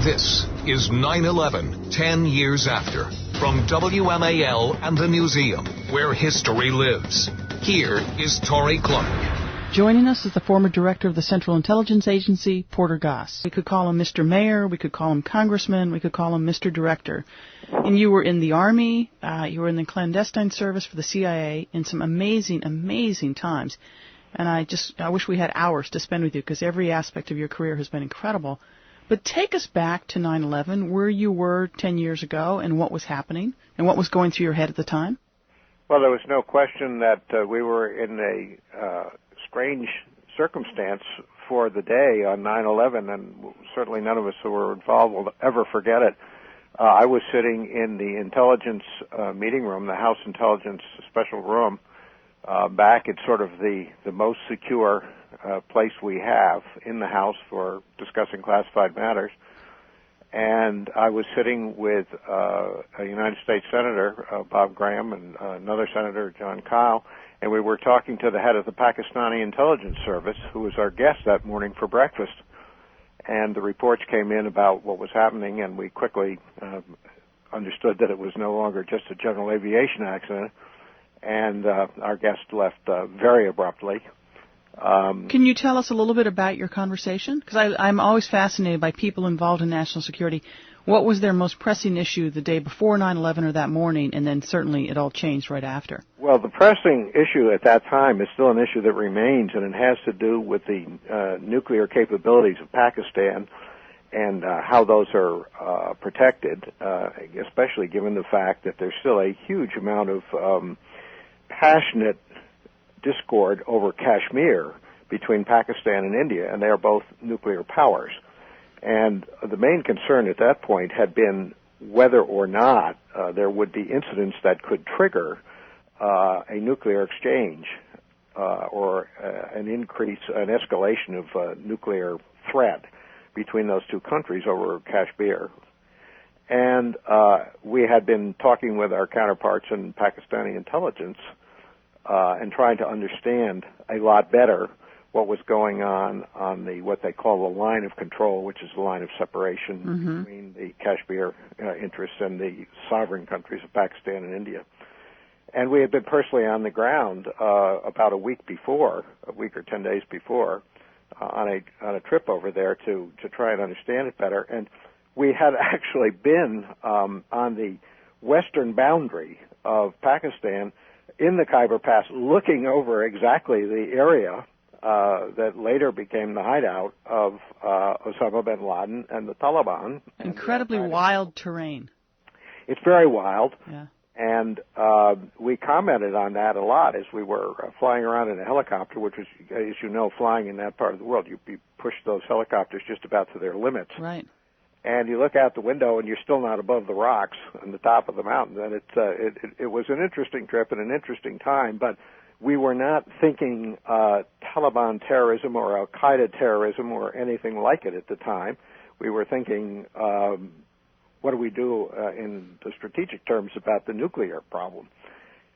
This is 9/11, 10 years after. From WMAL and the museum, where history lives. Here is Torie Clarke. Joining us is the former director of the Central Intelligence Agency, Porter Goss. We could call him Mr. Mayor, we could call him Congressman, we could call him Mr. Director. And you were in the Army, you were in the clandestine service for the CIA in some amazing, amazing times. And I wish we had hours to spend with you because every aspect of your career has been incredible. But take us back to 9/11, where you were 10 years ago and what was happening and what was going through your head at the time. Well, there was no question that we were in a strange circumstance for the day on 9/11, and certainly none of us who were involved will ever forget it. I was sitting in the intelligence meeting room, the House Intelligence Special Room, back at sort of the most secure place we have in the House for discussing classified matters. And I was sitting with a United States Senator, Bob Graham, and another Senator, John Kyle, and we were talking to the head of the Pakistani Intelligence Service, who was our guest that morning for breakfast. And the reports came in about what was happening, and we quickly understood that it was no longer just a general aviation accident, and our guest left very abruptly. Can you tell us a little bit about your conversation? Because I'm always fascinated by people involved in national security. What was their most pressing issue the day before 9/11 or that morning, and then certainly it all changed right after? Well, the pressing issue at that time is still an issue that remains, and it has to do with the nuclear capabilities of Pakistan and how those are protected, especially given the fact that there's still a huge amount of passionate discord over Kashmir between Pakistan and India, and they are both nuclear powers. And the main concern at that point had been whether or not there would be incidents that could trigger a nuclear exchange or an escalation of nuclear threat between those two countries over Kashmir. And we had been talking with our counterparts in Pakistani intelligence and trying to understand a lot better what was going on the what they call the line of control, which is the line of separation between the Kashmir interests and the sovereign countries of Pakistan and India. And we had been personally on the ground about a week or 10 days before, on a trip over there to try and understand it better. And we had actually been on the western boundary of Pakistan in the Khyber Pass, looking over exactly the area that later became the hideout of Osama bin Laden and the Taliban. Incredibly wild terrain. It's very wild. Yeah. And we commented on that a lot as we were flying around in a helicopter, which was, as you know, flying in that part of the world, you push those helicopters just about to their limits. Right. And you look out the window, and you're still not above the rocks on the top of the mountain. And it was an interesting trip and an interesting time, but we were not thinking Taliban terrorism or Al-Qaeda terrorism or anything like it at the time. We were thinking, what do we do in the strategic terms about the nuclear problem?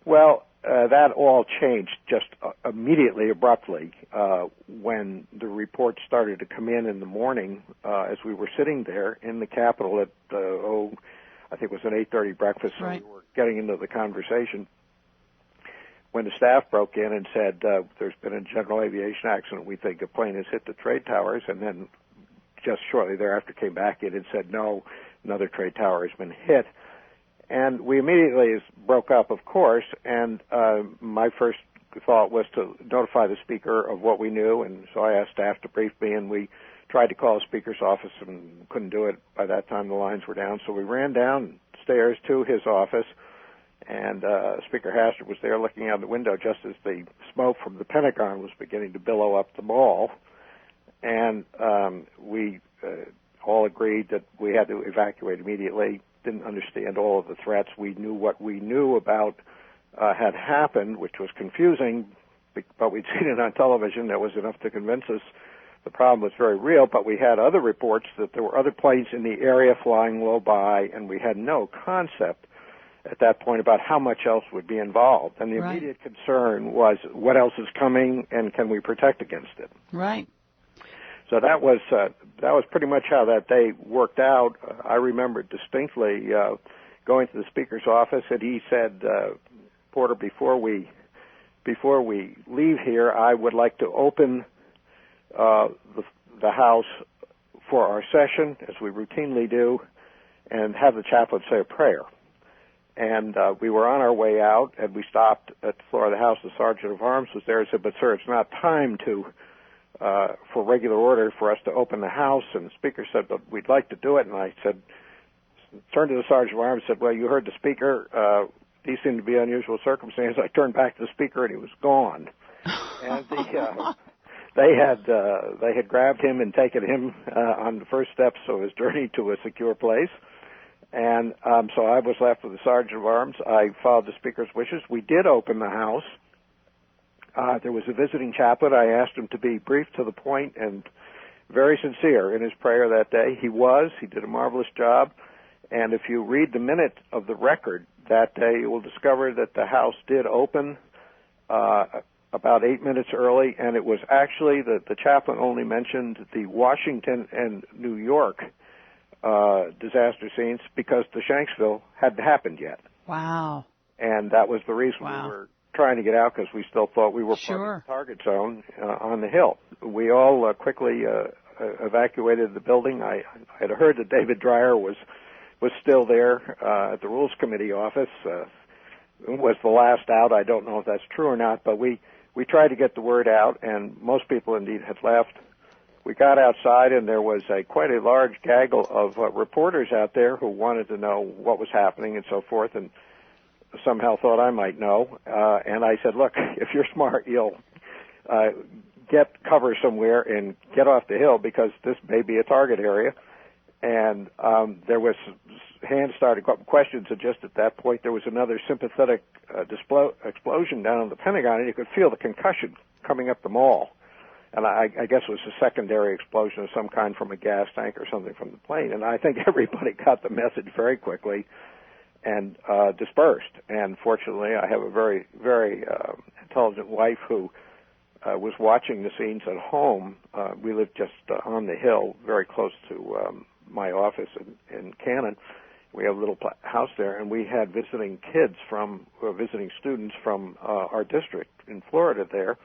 Well, that all changed just immediately, abruptly, when the reports started to come in the morning as we were sitting there in the Capitol at, I think it was an 8:30 breakfast, so right. We were getting into the conversation, when the staff broke in and said, there's been a general aviation accident, we think a plane has hit the trade towers, and then just shortly thereafter came back in and said, no, another trade tower has been hit. And we immediately broke up, of course, and my first thought was to notify the speaker of what we knew, and so I asked staff to brief me, and we tried to call the speaker's office and couldn't do it. By that time, the lines were down, so we ran downstairs to his office, and Speaker Hastert was there looking out the window just as the smoke from the Pentagon was beginning to billow up the mall, and we all agreed that we had to evacuate immediately. Didn't understand all of the threats. We knew what we knew about had happened, which was confusing, but we'd seen it on television. That was enough to convince us the problem was very real, but we had other reports that there were other planes in the area flying low by, and we had no concept at that point about how much else would be involved. And the immediate concern was what else is coming and can we protect against it? Right. So that was pretty much how that day worked out. I remember distinctly going to the Speaker's office, and he said, Porter, before we leave here, I would like to open the House for our session, as we routinely do, and have the chaplain say a prayer. And we were on our way out, and we stopped at the floor of the House. The Sergeant of Arms was there and said, "But, sir, it's not time for regular order for us to open the House." And the Speaker said, "But we'd like to do it." And I said, turned to the Sergeant of Arms and said, "Well, you heard the Speaker. These seem to be unusual circumstances." I turned back to the Speaker, and he was gone. And they had grabbed him and taken him on the first steps of his journey to a secure place. And so I was left with the Sergeant of Arms. I followed the Speaker's wishes. We did open the House. There was a visiting chaplain. I asked him to be brief, to the point, and very sincere in his prayer that day. He was. He did a marvelous job. And if you read the minute of the record that day, you will discover that the House did open about 8 minutes early, and it was actually the chaplain only mentioned the Washington and New York disaster scenes because the Shanksville hadn't happened yet. Wow. And that was the reason we were trying to get out, because we still thought we were part of the target zone on the Hill. We all quickly evacuated the building. I had heard that David Dreyer was still there at the Rules Committee office. Was the last out. I don't know if that's true or not, but we tried to get the word out, and most people indeed had left. We got outside, and there was quite a large gaggle of reporters out there who wanted to know what was happening and so forth, and somehow thought I might know. And I said, "Look, if you're smart, you'll get cover somewhere and get off the hill, because this may be a target area." And there was hands started questions, and just at that point there was another sympathetic explosion down in the Pentagon, and you could feel the concussion coming up the mall. And I guess it was a secondary explosion of some kind from a gas tank or something from the plane. And I think everybody got the message very quickly and dispersed. And fortunately, I have a very, very intelligent wife who was watching the scenes at home. We lived just on the hill, very close to my office in Cannon. We have a little house there, and we had visiting students from our district in Florida there,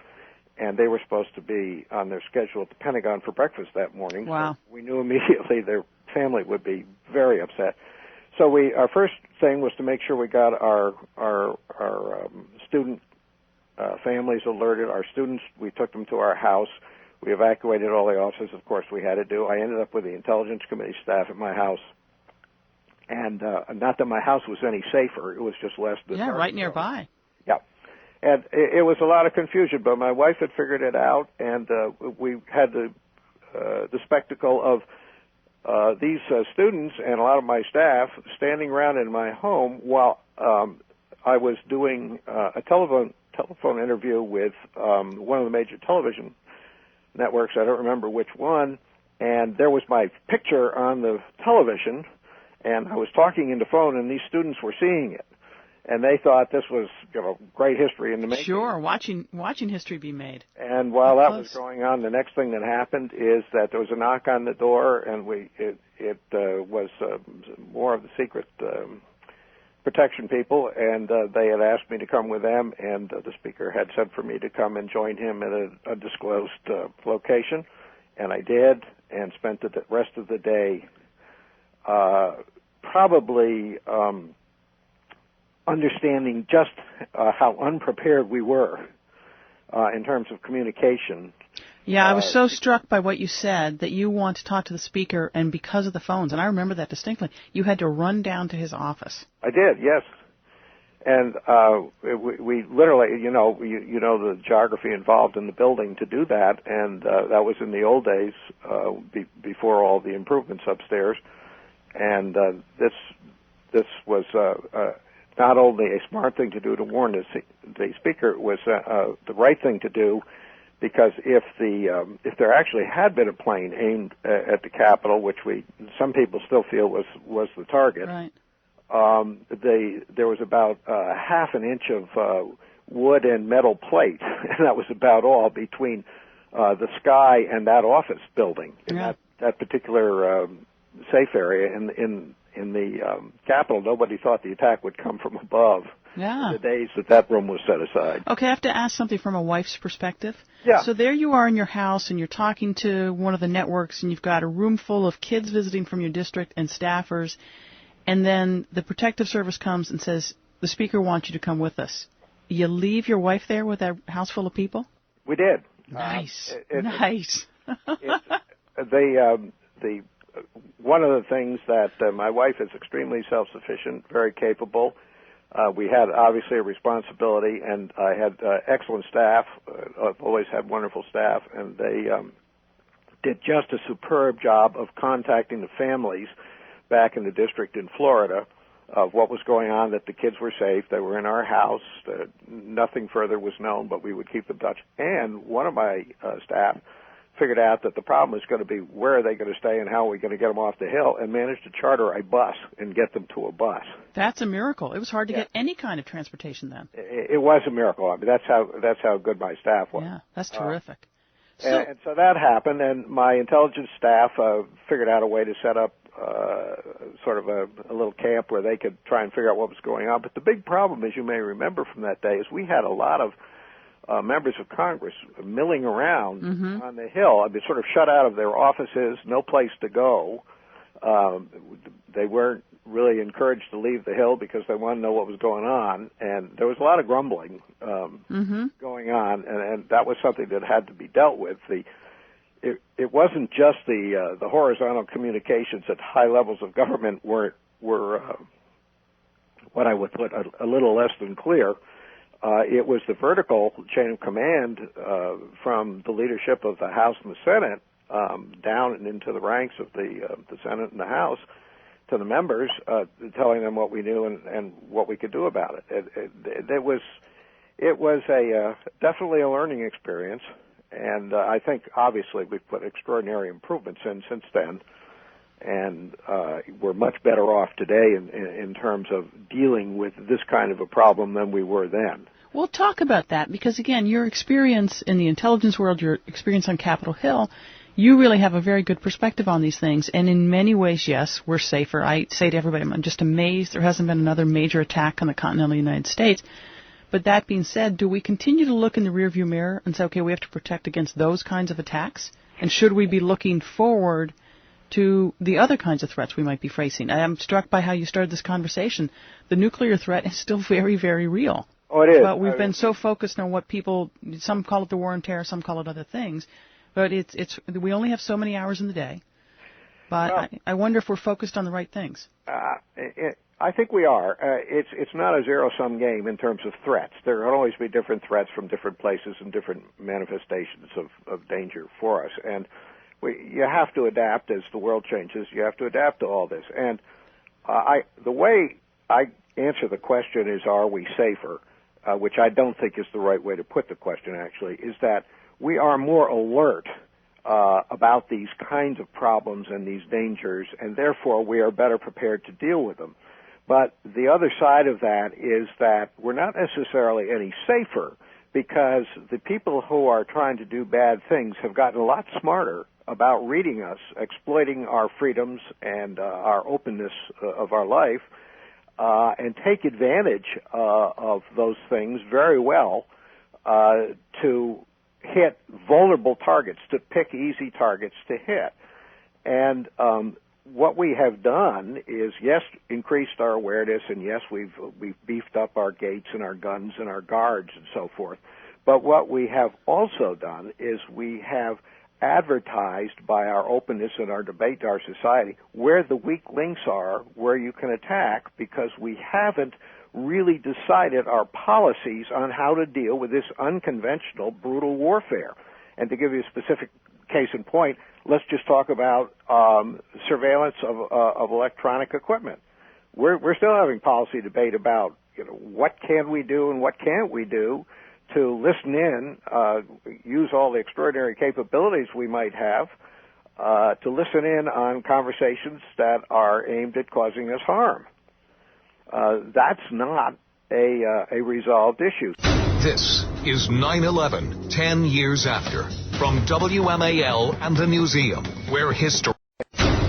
and they were supposed to be on their schedule at the Pentagon for breakfast that morning. Wow. So we knew immediately their family would be very upset. So our first thing was to make sure we got our student families alerted. Our students, we took them to our house. We evacuated all the offices, of course, we had to do. I ended up with the Intelligence Committee staff at my house. And not that my house was any safer, it was just less than right nearby. Yeah. And it was a lot of confusion, but my wife had figured it out, and we had the spectacle of these students and a lot of my staff standing around in my home while I was doing a telephone interview with one of the major television networks. I don't remember which one, and there was my picture on the television, and I was talking in the phone, and these students were seeing it. And they thought this was great history in the making. Sure, watching history be made. And while that was going on, the next thing that happened is that there was a knock on the door, and it was more of the secret protection people, and they had asked me to come with them, and the Speaker had said for me to come and join him at a undisclosed location, and I did, and spent the rest of the day probably understanding just how unprepared we were in terms of communication. Yeah, I was so struck by what you said, that you want to talk to the Speaker, and because of the phones, and I remember that distinctly, you had to run down to his office. I did, yes. And we literally, you know the geography involved in the building to do that, and that was in the old days before all the improvements upstairs. And this was not only a smart thing to do to warn the Speaker, it was the right thing to do, because if there actually had been a plane aimed at the Capitol, which some people still feel was the target, right. There was about half an inch of wood and metal plate, and that was about all between the sky and that office building in that particular safe area in the Capitol. Nobody thought the attack would come from above. Yeah. The days that room was set aside. Okay, I have to ask something from a wife's perspective. Yeah. So there you are in your house, and you're talking to one of the networks, and you've got a room full of kids visiting from your district and staffers, and then the Protective Service comes and says, the speaker wants you to come with us. You leave your wife there with that house full of people? We did. Nice. Nice. One of the things that my wife is extremely self-sufficient, very capable. We had obviously a responsibility, and I had excellent staff. I've always had wonderful staff, and they did just a superb job of contacting the families back in the district in Florida of what was going on, that the kids were safe. They were in our house. Nothing further was known, but we would keep in touch. And one of my staff figured out that the problem was going to be where are they going to stay and how are we going to get them off the hill, and managed to charter a bus and get them to a bus. That's a miracle. It was hard to get any kind of transportation then. It was a miracle. I mean, that's how good my staff was. Yeah, that's terrific. And so that happened, and my intelligence staff figured out a way to set up sort of a little camp where they could try and figure out what was going on. But the big problem, as you may remember from that day, is we had a lot of members of Congress milling around on the Hill. I mean, sort of shut out of their offices, no place to go. They weren't really encouraged to leave the Hill because they wanted to know what was going on, and there was a lot of grumbling going on, and that was something that had to be dealt with. It wasn't just the horizontal communications at high levels of government were what I would put a little less than clear. It was the vertical chain of command from the leadership of the House and the Senate down and into the ranks of the Senate and the House to the members, telling them what we knew and what we could do about it. It was definitely a learning experience, and I think obviously we've put extraordinary improvements in since then, and we're much better off today in terms of dealing with this kind of a problem than we were then. We'll talk about that because, again, your experience in the intelligence world, your experience on Capitol Hill, you really have a very good perspective on these things. And in many ways, yes, we're safer. I say to everybody, I'm just amazed there hasn't been another major attack on the continental United States. But that being said, do we continue to look in the rearview mirror and say, okay, we have to protect against those kinds of attacks? And should we be looking forward to the other kinds of threats we might be facing? I'm struck by how you started this conversation. The nuclear threat is still very, very real. Oh, it is. But we've been so focused on what people, some call it the war on terror, some call it other things. But we only have so many hours in the day. But well, I wonder if we're focused on the right things. I think we are. It's not a zero-sum game in terms of threats. There will always be different threats from different places and different manifestations of danger for us. And you have to adapt as the world changes. You have to adapt to all this. And the way I answer the question is, are we safer? Which I don't think is the right way to put the question, actually, is that we are more alert about these kinds of problems and these dangers, and therefore we are better prepared to deal with them. But the other side of that is that we're not necessarily any safer because the people who are trying to do bad things have gotten a lot smarter about reading us, exploiting our freedoms and our openness of our life, and take advantage of those things very well to hit vulnerable targets, to pick easy targets to hit. And what we have done is, yes, increased our awareness, and yes, we've beefed up our gates and our guns and our guards and so forth. But what we have also done is we have advertised by our openness and our debate to our society where the weak links are, where you can attack, because we haven't really decided our policies on how to deal with this unconventional, brutal warfare. And to give you a specific case in point, let's just talk about surveillance of electronic equipment. We're still having policy debate about, what can we do and what can't we do to listen in, use all the extraordinary capabilities we might have to listen in on conversations that are aimed at causing us harm. That's not a resolved issue. This is 9/11, 10 years after. from WMAL and the museum, where history...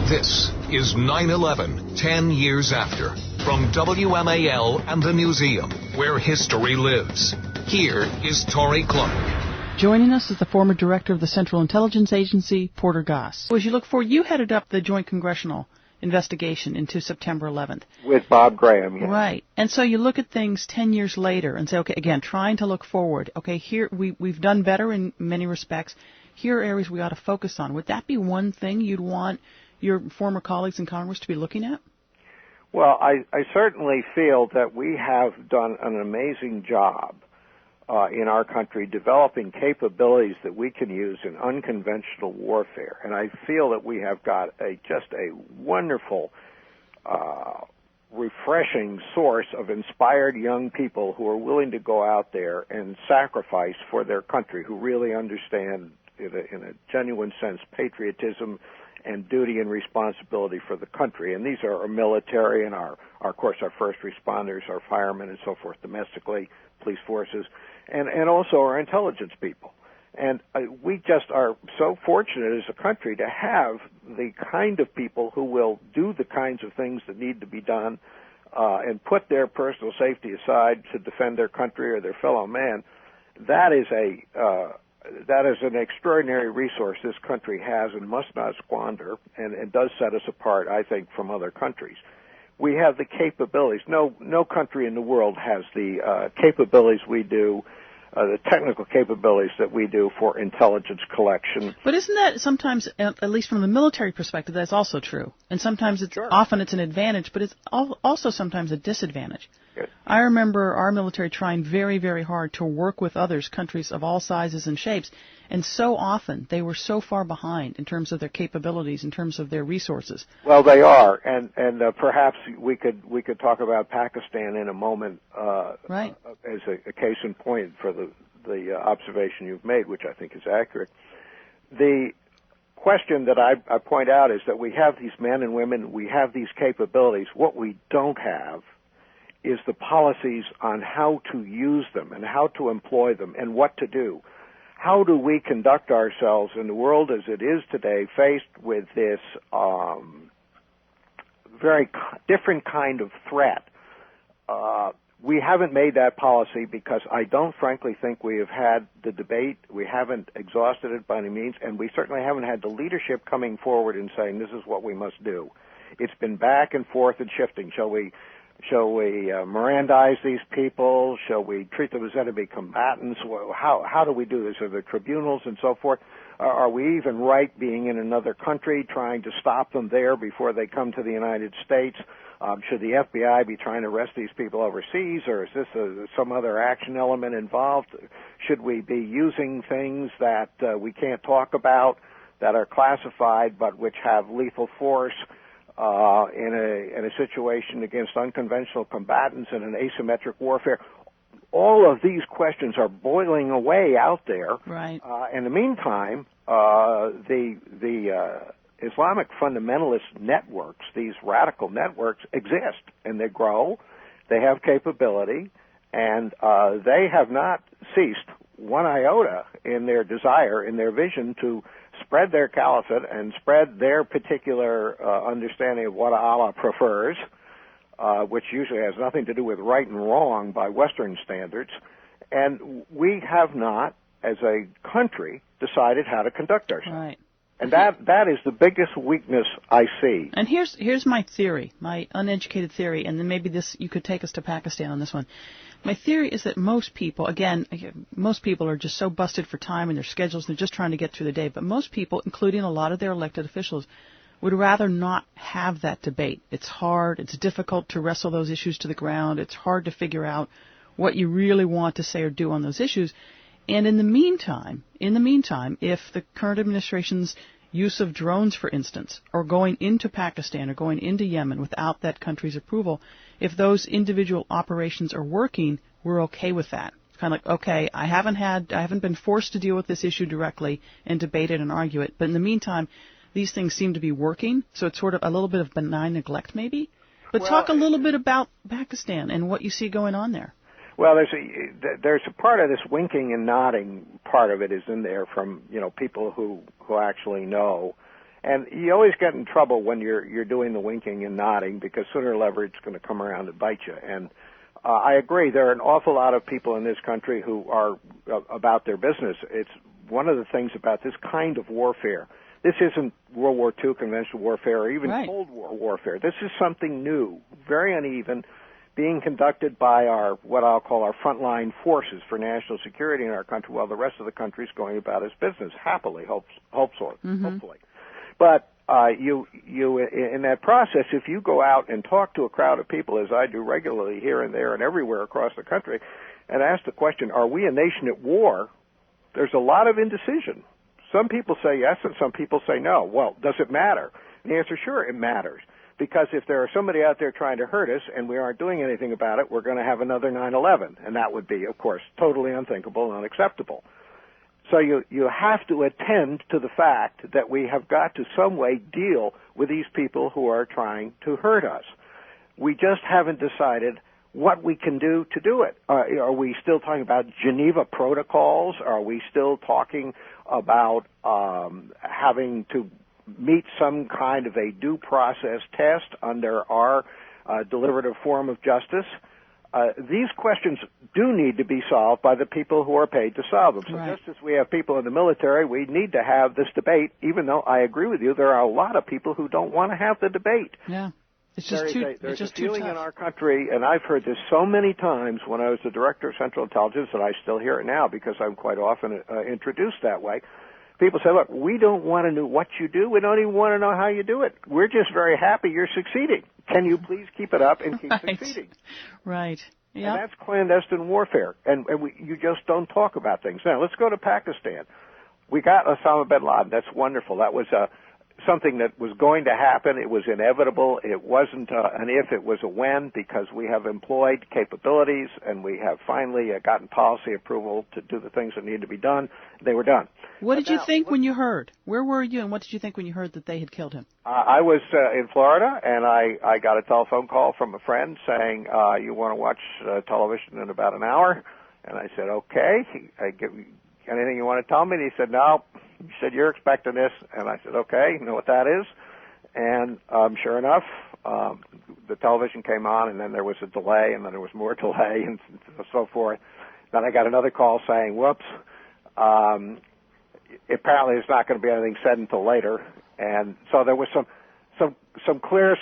This is 9/11, 10 years after, from WMAL and the museum, where history lives. Here is Torie Clarke. Joining us is the former director of the Central Intelligence Agency, Porter Goss. As you look forward, you headed up the Joint Congressional investigation into September 11th. With Bob Graham, yes. Right. And so you look at things 10 years later and say, okay, again, trying to look forward. Okay, here we've done better in many respects. Here are areas we ought to focus on. Would that be one thing you'd want your former colleagues in Congress to be looking at? Well, I certainly feel that we have done an amazing job in our country developing capabilities that we can use in unconventional warfare. And I feel that we have got just a wonderful, refreshing source of inspired young people who are willing to go out there and sacrifice for their country, who really understand in a genuine sense patriotism and duty and responsibility for the country. And these are our military and of course, our first responders, our firemen and so forth domestically, police forces, and also our intelligence people. And we just are so fortunate as a country to have the kind of people who will do the kinds of things that need to be done and put their personal safety aside to defend their country or their fellow man. That is an extraordinary resource this country has and must not squander, and does set us apart, I think, from other countries. We have the capabilities. No country in the world has the capabilities we do, the technical capabilities that we do for intelligence collection. But isn't that sometimes, at least from the military perspective, that's also true? And sometimes often it's an advantage, but it's also sometimes a disadvantage. Yes. I remember our military trying very, very hard to work with others, countries of all sizes and shapes, and so often they were so far behind in terms of their capabilities, in terms of their resources. Well, they are, and perhaps we could talk about Pakistan in a moment, right, as a case in point for the observation you've made, which I think is accurate. The question that I point out is that we have these men and women, we have these capabilities. What we don't have is the policies on how to use them and how to employ them and what to do. How do we conduct ourselves in the world as it is today, faced with this very different kind of threat? We haven't made that policy because I don't frankly think we have had the debate. We haven't exhausted it by any means, and we certainly haven't had the leadership coming forward and saying this is what we must do. It's been back and forth and shifting. Shall we Mirandize these people? Shall we treat them as enemy combatants? How do we do this? Are there tribunals and so forth? Are we even right being in another country, trying to stop them there before they come to the United States? Should the FBI be trying to arrest these people overseas, or is this some other action element involved? Should we be using things that we can't talk about, that are classified but which have lethal force? In a situation against unconventional combatants in an asymmetric warfare. All of these questions are boiling away out there. Right. In the meantime, the Islamic fundamentalist networks, these radical networks, exist, and they grow. They have capability, and they have not ceased one iota in their desire, in their vision to spread their caliphate and spread their particular understanding of what Allah prefers, which usually has nothing to do with right and wrong by Western standards. And we have not, as a country, decided how to conduct ourselves. Right. And that is the biggest weakness I see. And here's my theory, my uneducated theory, and then maybe you could take us to Pakistan on this one. My theory is that most people are just so busted for time and their schedules, they're just trying to get through the day. But most people, including a lot of their elected officials, would rather not have that debate. It's hard, it's difficult to wrestle those issues to the ground, it's hard to figure out what you really want to say or do on those issues. And in the meantime, if the current administration's use of drones, for instance, or going into Pakistan or going into Yemen without that country's approval, if those individual operations are working, we're okay with that. It's kind of like, okay, I haven't been forced to deal with this issue directly and debate it and argue it, but in the meantime, these things seem to be working, so it's sort of a little bit of benign neglect maybe. But talk a little bit about Pakistan and what you see going on there. Well, there's a part of this winking and nodding part of it is in there from, people who actually know. And you always get in trouble when you're doing the winking and nodding, because sooner or later it's going to come around and bite you. And I agree, there are an awful lot of people in this country who are about their business. It's one of the things about this kind of warfare. This isn't World War II conventional warfare or even Cold War warfare. This is something new, very uneven, being conducted by what I'll call our frontline forces for national security in our country, while the rest of the country is going about its business happily, hopefully. But you in that process, if you go out and talk to a crowd of people, as I do regularly here and there and everywhere across the country, and ask the question, are we a nation at war? There's a lot of indecision. Some people say yes and some people say no. Well, does it matter? And the answer, sure, it matters. Because if there are somebody out there trying to hurt us and we aren't doing anything about it, we're going to have another 9/11. And that would be, of course, totally unthinkable and unacceptable. So you have to attend to the fact that we have got to some way deal with these people who are trying to hurt us. We just haven't decided what we can do to do it. Are we still talking about Geneva protocols? Are we still talking about having to meet some kind of a due process test under our deliberative form of justice? These questions do need to be solved by the people who are paid to solve them. So just as we have people in the military, we need to have this debate, even though I agree with you, there are a lot of people who don't want to have the debate. Yeah. It's just There's a feeling in our country, and I've heard this so many times when I was the Director of Central Intelligence, and I still hear it now because I'm quite often introduced that way. People say, look, we don't want to know what you do. We don't even want to know how you do it. We're just very happy you're succeeding. Can you please keep it up and keep succeeding? Right. Yeah. And that's clandestine warfare. And you just don't talk about things. Now, let's go to Pakistan. We got Osama bin Laden. That's wonderful. That was something that was going to happen. It was inevitable. It wasn't an if, it was a when, because we have employed capabilities and we have finally gotten policy approval to do the things that need to be done. They were done. What did you think when you heard? Where were you, and what did you think when you heard that they had killed him? I was in Florida, and I got a telephone call from a friend saying, you want to watch television in about an hour? And I said, okay. Anything you want to tell me? And he said, no. He said, you're expecting this. And I said, okay, you know what that is? And sure enough, the television came on, and then there was a delay, and then there was more delay, and so forth. Then I got another call saying, whoops, apparently there's not going to be anything said until later. And so there was some clear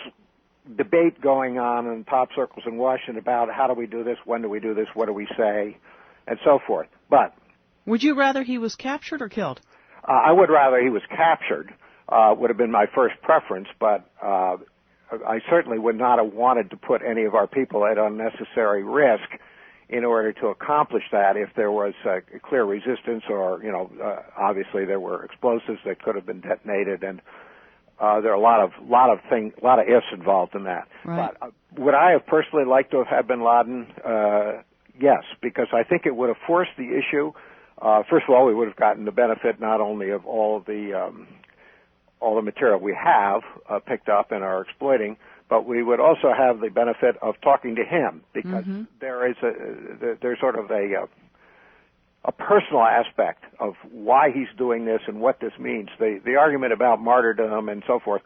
debate going on in top circles in Washington about how do we do this, when do we do this, what do we say, and so forth. But would you rather he was captured or killed? I would rather he was captured, would have been my first preference, but I certainly would not have wanted to put any of our people at unnecessary risk in order to accomplish that if there was clear resistance or, obviously there were explosives that could have been detonated, and there are a lot of ifs involved in that. Right. But would I have personally liked to have had bin Laden? Yes, because I think it would have forced the issue. First of all, we would have gotten the benefit not only of all the material we have picked up and are exploiting, but we would also have the benefit of talking to him, because there's sort of a personal aspect of why he's doing this and what this means. The argument about martyrdom and so forth,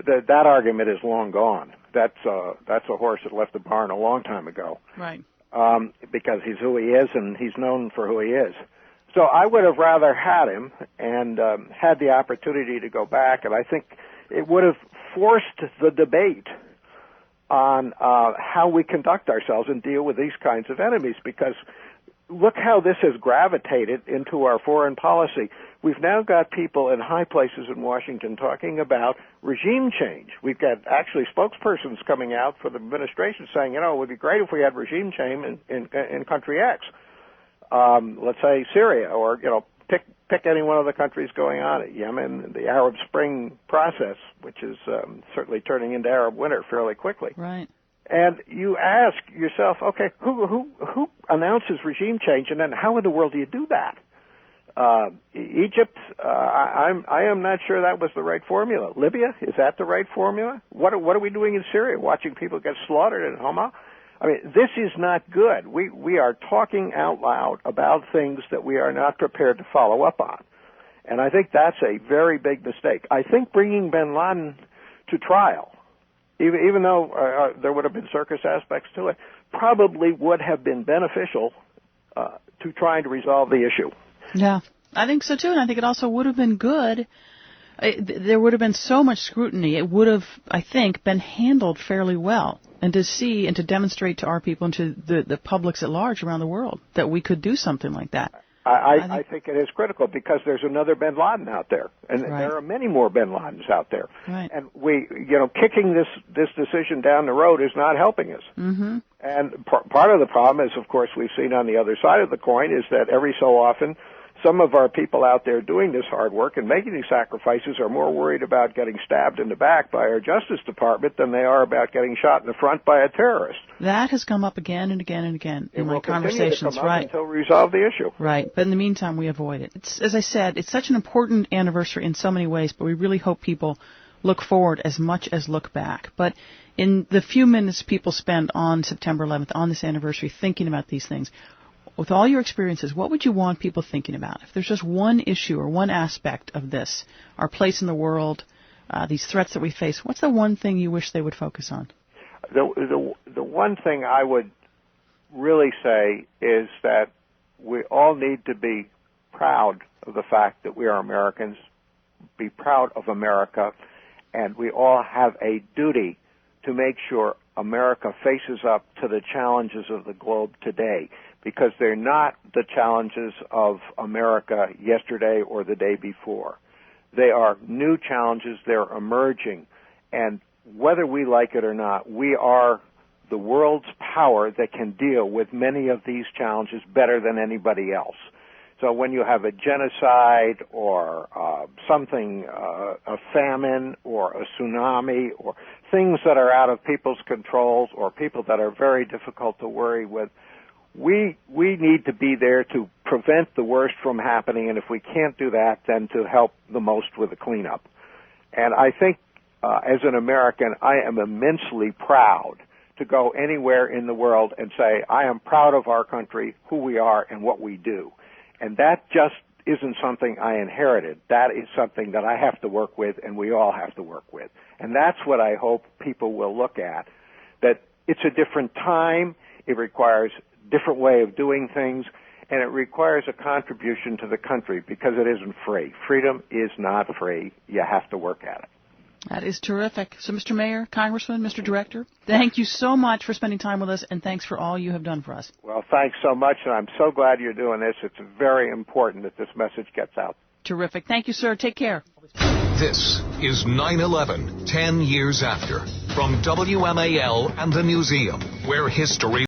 that argument is long gone. That's a horse that left the barn a long time ago. Right. Because he's who he is, and he's known for who he is. So I would have rather had him and had the opportunity to go back, and I think it would have forced the debate on how we conduct ourselves and deal with these kinds of enemies, because look how this has gravitated into our foreign policy. We've now got people in high places in Washington talking about regime change. We've got actually spokespersons coming out for the administration saying, it would be great if we had regime change in country X. Let's say Syria, or, pick any one of the countries going on, Yemen, the Arab Spring process, which is certainly turning into Arab winter fairly quickly. Right. And you ask yourself, okay, who announces regime change, and then how in the world do you do that? Egypt, I am not sure that was the right formula. Libya, is that the right formula? What are we doing in Syria? Watching people get slaughtered in Hama? I mean, this is not good. We are talking out loud about things that we are not prepared to follow up on. And I think that's a very big mistake. I think bringing bin Laden to trial, even though there would have been circus aspects to it, probably would have been beneficial to trying to resolve the issue. Yeah, I think so too, and I think it also would have been good. There would have been so much scrutiny. It would have, I think, been handled fairly well, and to see and to demonstrate to our people and to the publics at large around the world that we could do something like that. I think it is critical because there's another bin Laden out there, and there are many more bin Ladens out there. Right. And kicking this decision down the road is not helping us. Mm-hmm. And part of the problem is, of course, we've seen on the other side of the coin is that every so often some of our people out there doing this hard work and making these sacrifices are more worried about getting stabbed in the back by our Justice Department than they are about getting shot in the front by a terrorist. That has come up again and again and again in my conversations. It will continue to come up until we resolve the issue. Right, but in the meantime, we avoid it. It's, as I said, it's such an important anniversary in so many ways, but we really hope people look forward as much as look back. But in the few minutes people spend on September 11th, on this anniversary, thinking about these things, with all your experiences, what would you want people thinking about? If there's just one issue or one aspect of this, our place in the world, these threats that we face, what's the one thing you wish they would focus on? The one thing I would really say is that we all need to be proud of the fact that we are Americans, be proud of America, and we all have a duty to make sure America faces up to the challenges of the globe today, because they're not the challenges of America yesterday or the day before. They are new challenges. They're emerging. And whether we like it or not, we are the world's power that can deal with many of these challenges better than anybody else. So when you have a genocide or a famine or a tsunami or things that are out of people's controls or people that are very difficult to worry with, we need to be there to prevent the worst from happening, and if we can't do that, then to help the most with the cleanup. And I think as an American, I am immensely proud to go anywhere in the world and say, I am proud of our country, who we are, and what we do. And that just isn't something I inherited. That is something that I have to work with, and we all have to work with. And that's what I hope people will look at, that it's a different time, it requires different way of doing things, and it requires a contribution to the country because it isn't free. Freedom is not free. You have to work at it. That is terrific. So, Mr. Mayor, Congressman, Mr. Director, thank you so much for spending time with us, and thanks for all you have done for us. Well, thanks so much, and I'm so glad you're doing this. It's very important that this message gets out. Terrific. Thank you, sir. Take care. This is 9/11, 10 years after, from WMAL and the Museum, where history